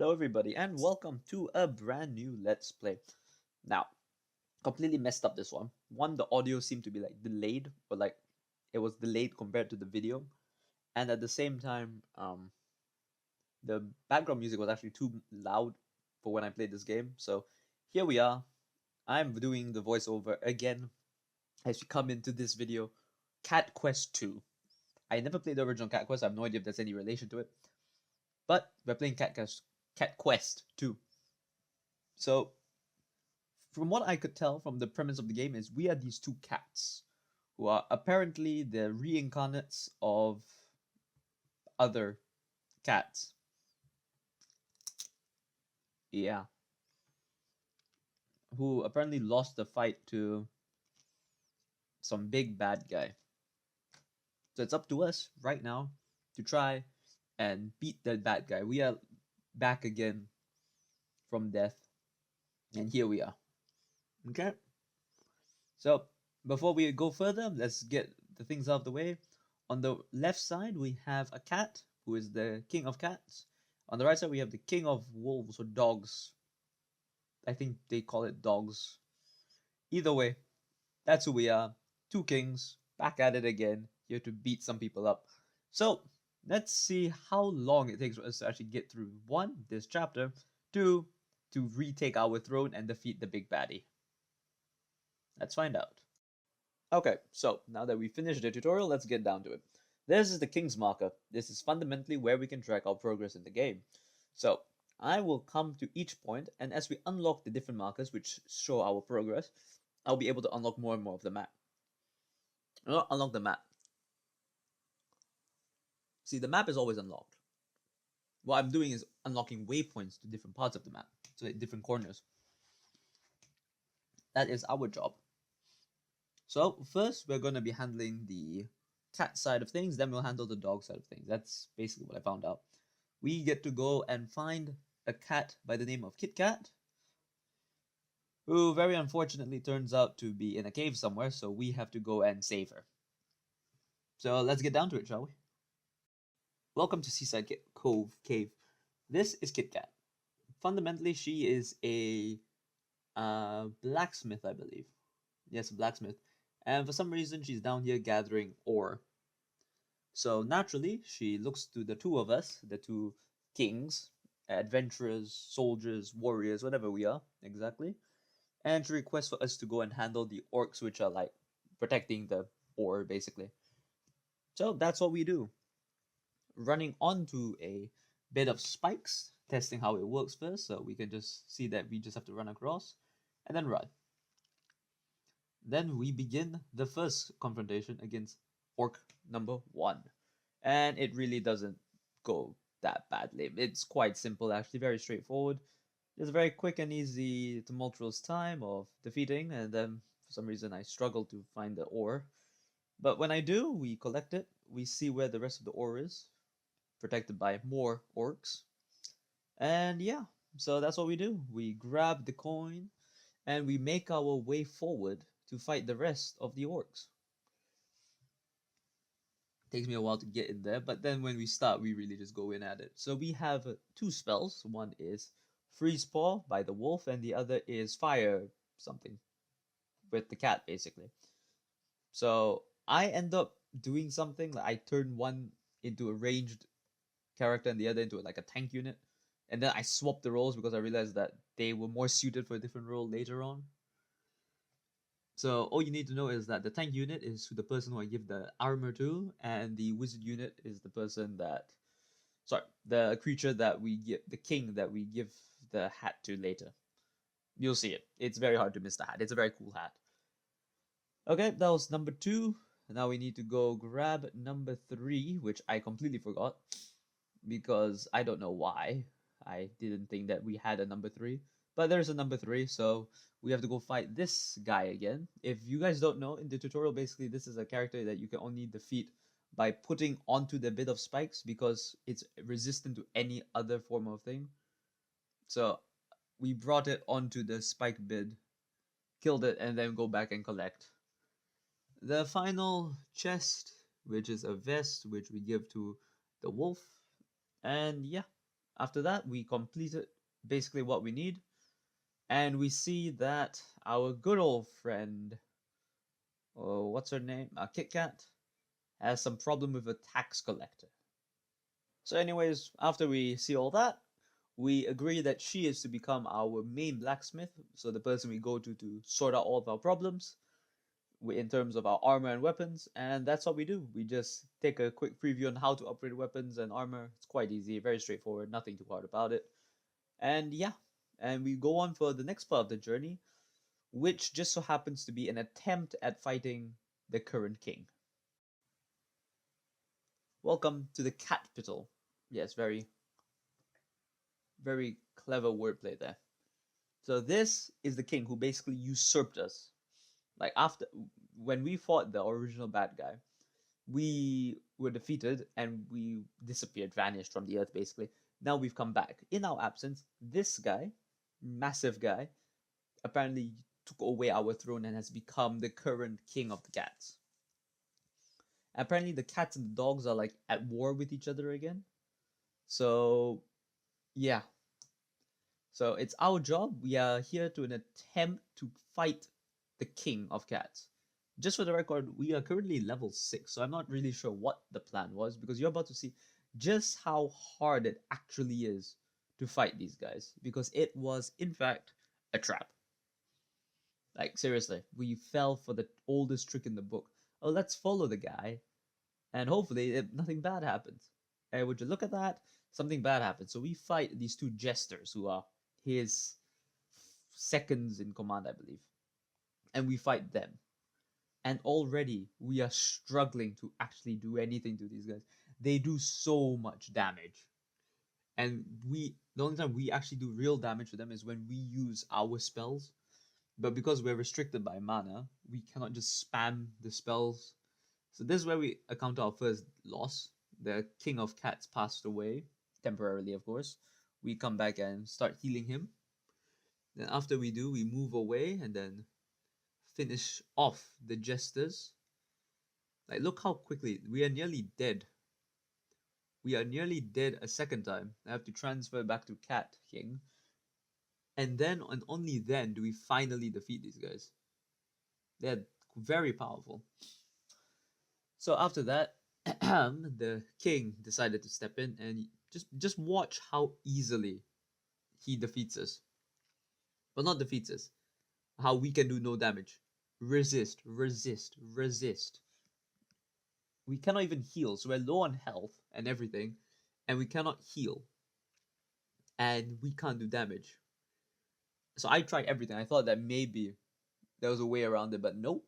Hello, everybody, and welcome to a brand new Let's Play. Now, completely messed up this one. One, the audio seemed to be like delayed, or like it was delayed compared to the video, and at the same time, the background music was actually too loud for when I played this game. So here we are. I'm doing the voiceover again as we come into this video. Cat Quest 2. I never played the original Cat Quest. I have no idea if there's any relation to it, but we're playing Cat Quest 2. So from what I could tell from the premise of the game is we are these two cats who are apparently the reincarnates of other cats. Yeah. Who apparently lost the fight to some big bad guy. So it's up to us right now to try and beat that bad guy. We are back again from death. And here we are. Okay? So before we go further, let's get the things out of the way. On the left side, we have a cat who is the king of cats. On the right side, we have the king of wolves or dogs. I think they call it dogs. Either way, that's who we are. Two kings, back at it again, here to beat some people up. So, let's see how long it takes for us to actually get through one, this chapter, two, to retake our throne and defeat the big baddie. Let's find out. Okay, so now that we finished the tutorial, let's get down to it. This is the King's Marker. This is fundamentally where we can track our progress in the game. So, I will come to each point, and as we unlock the different markers which show our progress, I'll be able to unlock more and more of the map. Not unlock the map. See, the map is always unlocked. What I'm doing is unlocking waypoints to different parts of the map, so different corners. That is our job. So first, we're going to be handling the cat side of things, then we'll handle the dog side of things. That's basically what I found out. We get to go and find a cat by the name of Kit Kat, who very unfortunately turns out to be in a cave somewhere, so we have to go and save her. So let's get down to it, shall we? Welcome to Seaside Cove Cave. This is Kit Kat. Fundamentally, she is a blacksmith, I believe. Yes, a blacksmith. And for some reason, she's down here gathering ore. So naturally, she looks to the two of us, the two kings, adventurers, soldiers, warriors, whatever we are, exactly. And she requests for us to go and handle the orcs, which are like protecting the ore, basically. So that's what we do. Running onto a bed of spikes, testing how it works first, so we can just see that we just have to run across, and then run. Then we begin the first confrontation against orc number 1. And it really doesn't go that badly. It's quite simple, actually, very straightforward. It's a very quick and easy, tumultuous time of defeating, and then for some reason I struggle to find the ore. But when I do, we collect it, we see where the rest of the ore is, protected by more orcs. And yeah, so that's what we do. We grab the coin, and we make our way forward to fight the rest of the orcs. Takes me a while to get in there, but then when we start, we really just go in at it. So we have two spells. One is Freeze Paw by the wolf, and the other is Fire something with the cat, basically. So I end up doing something like I turn one into a ranged character and the other into like a tank unit, and then I swapped the roles because I realized that they were more suited for a different role later on. So all you need to know is that the tank unit is the person who I give the armor to, and the wizard unit is the person that, sorry, the creature that we give, the king that we give the hat to later. You'll see it. It's very hard to miss the hat. It's a very cool hat. Okay, that was number 2. Now we need to go grab number 3, which I completely forgot because I don't know why. I didn't think that we had a number 3. But there's a number 3, so we have to go fight this guy again. If you guys don't know, in the tutorial, basically, this is a character that you can only defeat by putting onto the bit of spikes because it's resistant to any other form of thing. So we brought it onto the spike bid, killed it, and then go back and collect. The final chest, which is a vest, which we give to the wolf. And yeah, After that, we completed basically what we need, and we see that our good old friend, oh, what's her name? Kit Kat, has some problem with a tax collector. So, anyways, after we see all that, we agree that she is to become our main blacksmith, so the person we go to sort out all of our problems in terms of our armor and weapons, and that's what we do. We just take a quick preview on how to upgrade weapons and armor. It's quite easy, very straightforward, nothing too hard about it. And yeah, and we go on for the next part of the journey, which just so happens to be an attempt at fighting the current king. Welcome to the capital. Yes, very clever wordplay there. So this is the king who basically usurped us. Like after when we fought the original bad guy, we were defeated and we disappeared, vanished from the earth basically. Now we've come back. In our absence, this guy, massive guy, apparently took away our throne and has become the current king of the cats. Apparently the cats and the dogs are like at war with each other again. So yeah. So it's our job. We are here to an attempt to fight the king of cats. Just for the record, we are currently level 6, so I'm not really sure what the plan was, because you're about to see just how hard it actually is to fight these guys, because it was, in fact, a trap. Like, seriously, we fell for the oldest trick in the book. Oh, let's follow the guy, and hopefully nothing bad happens. And would you look at that? Something bad happens. So we fight these two jesters who are his seconds in command, I believe. And we fight them. And already we are struggling to actually do anything to these guys. They do so much damage. And the only time we actually do real damage to them is when we use our spells. But because we're restricted by mana, we cannot just spam the spells. So this is where we encounter our first loss. The King of Cats passed away, temporarily of course. We come back and start healing him. Then after we do, we move away and then finish off the jesters. Like, look how quickly we are nearly dead. We are nearly dead a second time. I have to transfer back to Cat King. And then and only then do we finally defeat these guys. They're very powerful. So after that, the king decided to step in and just watch how easily he defeats us. Well, not defeats us. How we can do no damage. Resist, resist, resist. We cannot even heal, so we're low on health and everything, and we cannot heal. And we can't do damage. So I tried everything. I thought that maybe there was a way around it, but nope.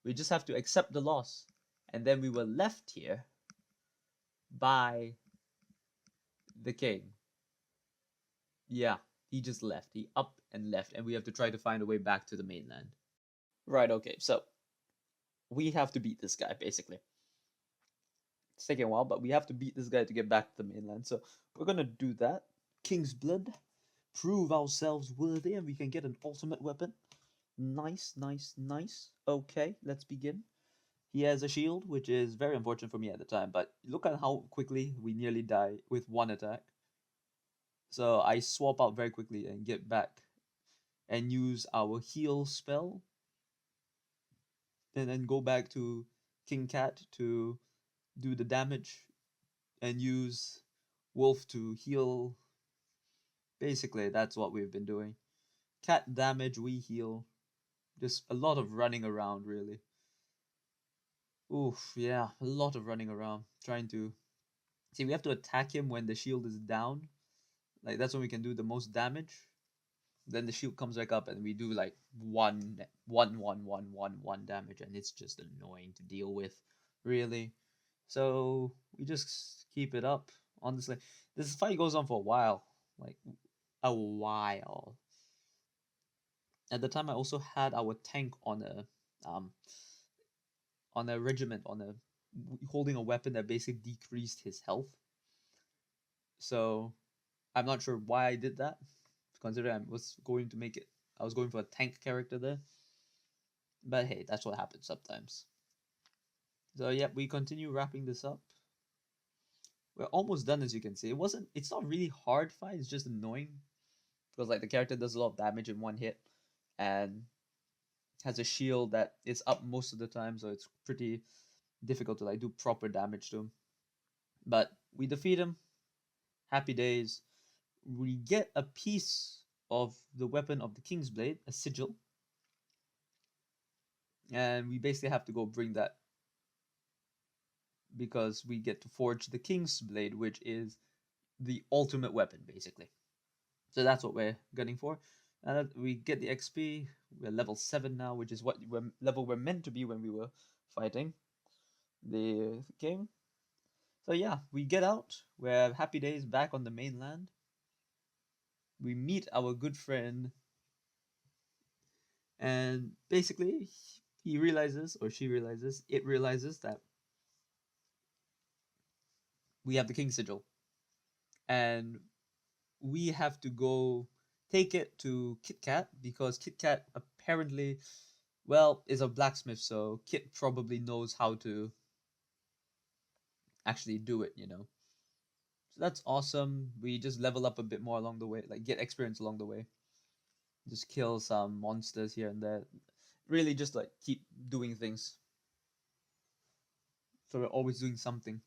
We just have to accept the loss. And then we were left here by the king. Yeah, he just left. He up and left, and we have to try to find a way back to the mainland. Right, okay, so we have to beat this guy, basically. It's taking a while, but we have to beat this guy to get back to the mainland. So we're gonna do that. King's Blood. Prove ourselves worthy, and we can get an ultimate weapon. Nice, nice, nice. Okay, let's begin. He has a shield, which is very unfortunate for me at the time, but look at how quickly we nearly die with one attack. So I swap out very quickly and get back and use our heal spell. And then go back to King Cat to do the damage and use Wolf to heal. Basically, that's what we've been doing. Cat damage, we heal. Just a lot of running around, really. Oof, yeah, a lot of running around. Trying to... See, we have to attack him when the shield is down. Like, that's when we can do the most damage. Then the shield comes back up and we do like one damage, and it's just annoying to deal with, really. So we just keep it up. Honestly, this fight goes on for a while. Like, a while. At the time, I also had our tank on a regiment, holding a weapon that basically decreased his health. So I'm not sure why I did that, considering I was going for a tank character there. But hey, that's what happens sometimes. So yeah, we continue wrapping this up. We're almost done, as you can see. It's not really hard fight, it's just annoying. Because like the character does a lot of damage in one hit and has a shield that is up most of the time, so it's pretty difficult to like do proper damage to him. But we defeat him. Happy days. We get a piece of the weapon of the King's Blade, a sigil. And we basically have to go bring that because we get to forge the King's Blade, which is the ultimate weapon, basically. So that's what we're gunning for. And we get the XP. We're level 7 now, which is what level we're meant to be when we were fighting the king. So yeah, we get out. We're happy days back on the mainland. We meet our good friend, and basically he realizes, or she realizes, it realizes that we have the King Sigil, and we have to go take it to Kit Kat because Kit Kat apparently, well, is a blacksmith, so Kit probably knows how to actually do it, you know. So that's awesome. We just level up a bit more along the way, like get experience along the way. Just kill some monsters here and there. Really just like keep doing things. So we're always doing something.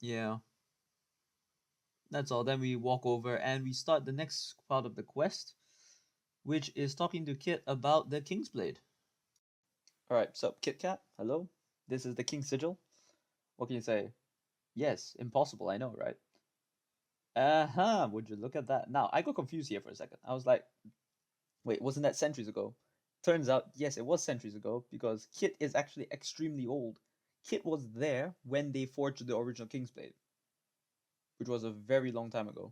Yeah. That's all. Then we walk over and we start the next part of the quest, which is talking to Kit about the King's Blade. Alright, so Kit Kat, hello. This is the King's Sigil. What can you say? Yes, impossible, I know, right? Uh-huh, would you look at that? Now, I got confused here for a second. I was like, wait, wasn't that centuries ago? Turns out, yes, it was centuries ago because Kit is actually extremely old. Kit was there when they forged the original King's Blade, which was a very long time ago.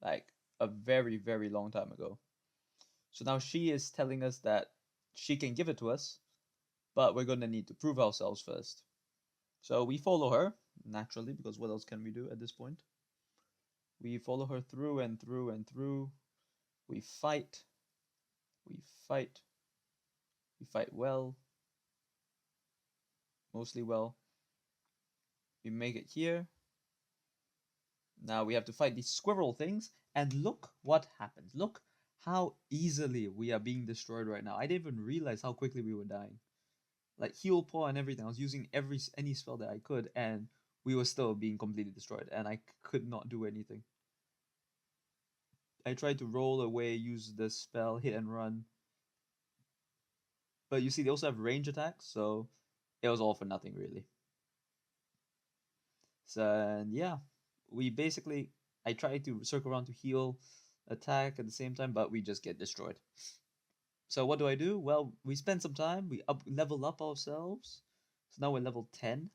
Like, a very, very long time ago. So now she is telling us that she can give it to us, but we're gonna need to prove ourselves first. So we follow her, naturally, because what else can we do at this point? We follow her through and through and through. We fight. We fight. We fight well. Mostly well. We make it here. Now we have to fight these squirrel things. And look what happens. Look how easily we are being destroyed right now. I didn't even realize how quickly we were dying. Like heal paw and everything. I was using any spell that I could, and we were still being completely destroyed. And I could not do anything. I tried to roll away, use the spell, hit and run. But you see, they also have range attacks, so it was all for nothing, really. So, and yeah, we basically, I tried to circle around to heal, attack at the same time, but we just get destroyed. So what do? Well, we spend some time, we level up ourselves. So now we're level 10.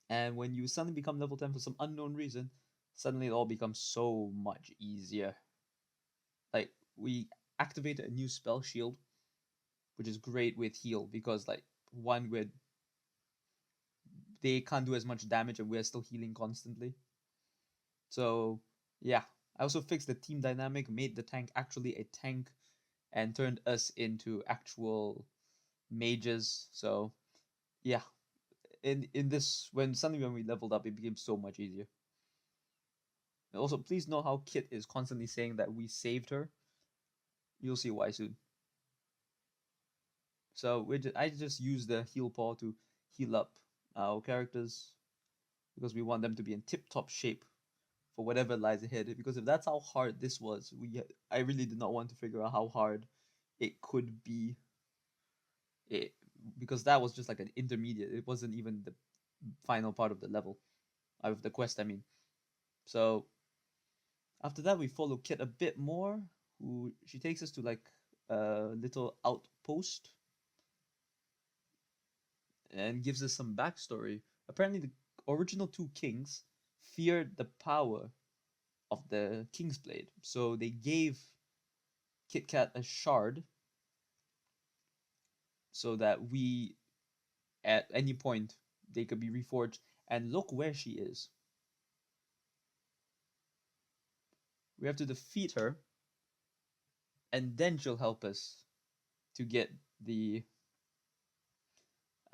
And when you suddenly become level 10 for some unknown reason, suddenly it all becomes so much easier. Like, we activated a new spell, Shield, which is great with heal because, like, one, with they can't do as much damage and we're still healing constantly. So, yeah. I also fixed the team dynamic, made the tank actually a tank, and turned us into actual mages. So, yeah. In this, when we leveled up, it became so much easier. And also, please know how Kit is constantly saying that we saved her. You'll see why soon. So I just use the heal paw to heal up our characters because we want them to be in tip-top shape for whatever lies ahead. Because if that's how hard this was, I really did not want to figure out how hard it could be. It because that was just like an intermediate. It wasn't even the final part of the level, of the quest. I mean, so after that we follow Kit a bit more. Who she takes us to like a little outpost and gives us some backstory. Apparently, the original two kings feared the power of the King's Blade, so they gave Kit Kat a shard so that we, at any point, they could be reforged. And look where she is. We have to defeat her, and then she'll help us to get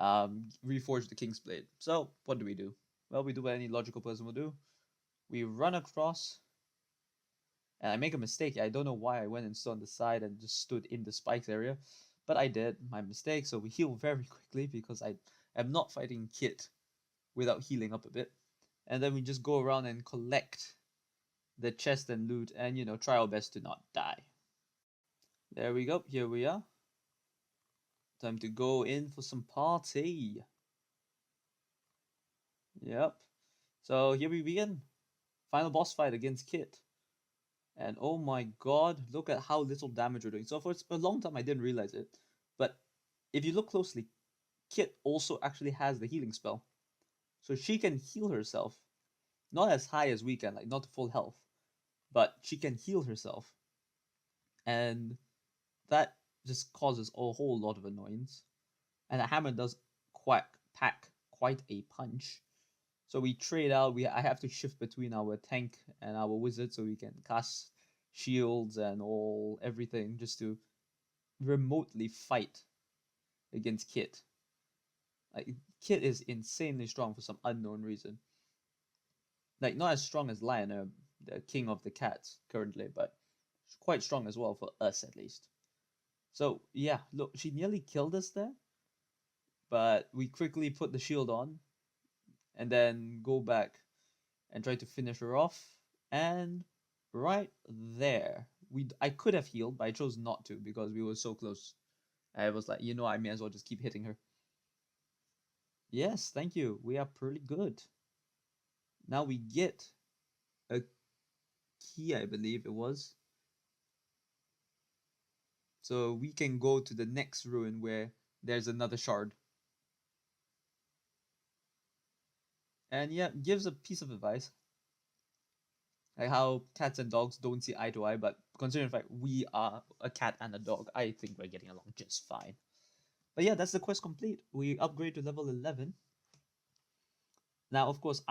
reforge the King's Blade. So what do? Well, we do what any logical person will do. We run across, and I make a mistake. I don't know why I went and stood on the side and just stood in the spikes area, but I did. My mistake. So we heal very quickly because I am not fighting Kit without healing up a bit. And then we just go around and collect the chest and loot and, try our best to not die. There we go. Here we are. Time to go in for some party. Yep. So here we begin. Final boss fight against Kit. And oh my god, look at how little damage we're doing. So for a long time I didn't realize it. But if you look closely, Kit also actually has the healing spell. So she can heal herself. Not as high as we can, like not to full health. But she can heal herself. And that just causes a whole lot of annoyance. And the hammer does pack quite a punch. So we trade out. I have to shift between our tank and our wizard so we can cast shields and everything just to remotely fight against Kit. Like Kit is insanely strong for some unknown reason. Like not as strong as Lion, the king of the cats currently, but quite strong as well for us at least. So yeah, look, she nearly killed us there, but we quickly put the shield on and then go back and try to finish her off. And right there, I could have healed, but I chose not to because we were so close. I was like, I may as well just keep hitting her. Yes, thank you. We are pretty good. Now we get a key, I believe it was. So we can go to the next ruin where there's another shard. And yeah, gives a piece of advice. Like how cats and dogs don't see eye to eye, but considering the fact we are a cat and a dog, I think we're getting along just fine. But yeah, that's the quest complete. We upgrade to level 11. Now, of course,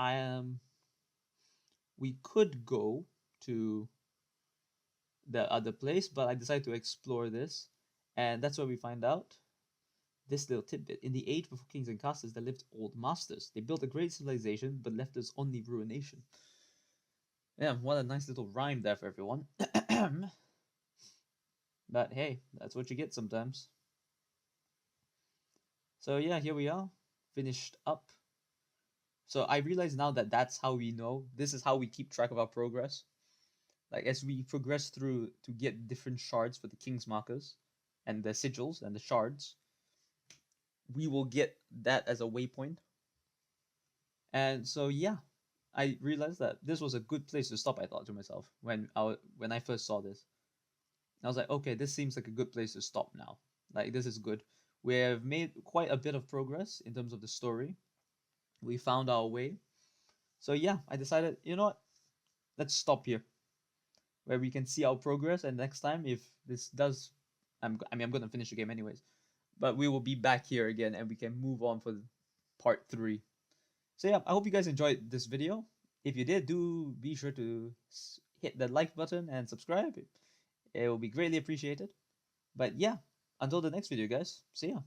we could go to the other place, but I decided to explore this, and that's where we find out this little tidbit. In the age before kings and castles, there lived old masters. They built a great civilization, but left us only ruination. Yeah, what a nice little rhyme there for everyone. But hey, that's what you get sometimes. So yeah, here we are, finished up. So I realize now that that's how we know. This is how we keep track of our progress. Like as we progress through to get different shards for the king's markers and the sigils and the shards, we will get that as a waypoint. And so yeah, I realized that this was a good place to stop. I thought to myself when I first saw this, I was like, okay, this seems like a good place to stop now. Like this is good. We have made quite a bit of progress in terms of the story. We found our way. So yeah, I decided, you know what? Let's stop here, where we can see our progress. And next time, if this does, I'm gonna finish the game anyways. But we will be back here again, and we can move on for part 3. So yeah, I hope you guys enjoyed this video. If you did, do be sure to hit the like button and subscribe. It will be greatly appreciated. But yeah, until the next video, guys. See ya.